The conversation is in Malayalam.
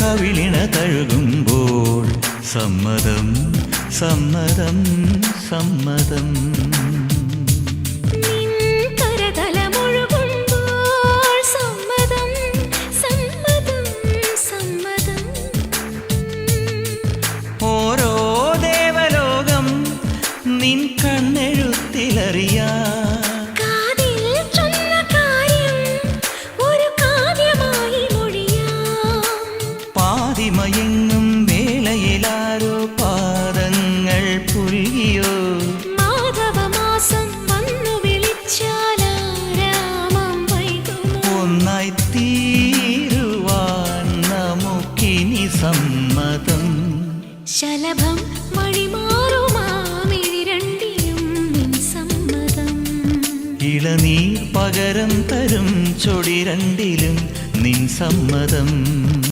കവിളിണ തഴുകുമ്പോൾ സമ്മതം സമ്മതം സമ്മതം. ഓരോ ദേവലോകം നിൻ കണ്ണെഴുത്തിലറിയാ പാതിമയങ്ങും വേളയിലാരോ പാദങ്ങൾ പുൽകിയോ മാധവമാസം വന്നു വിളിച്ചാലാരാമം വൈകുമോ ഒന്നായി തീരുവാൻ നമുക്കിനി സമ്മതം. ശലഭം വഴിമാറുമാമിരണ്ടിലും നിൻ സമ്മതം. ഇളനീർ പകരം തരും ചൊടി രണ്ടിലും നിൻ സമ്മതം.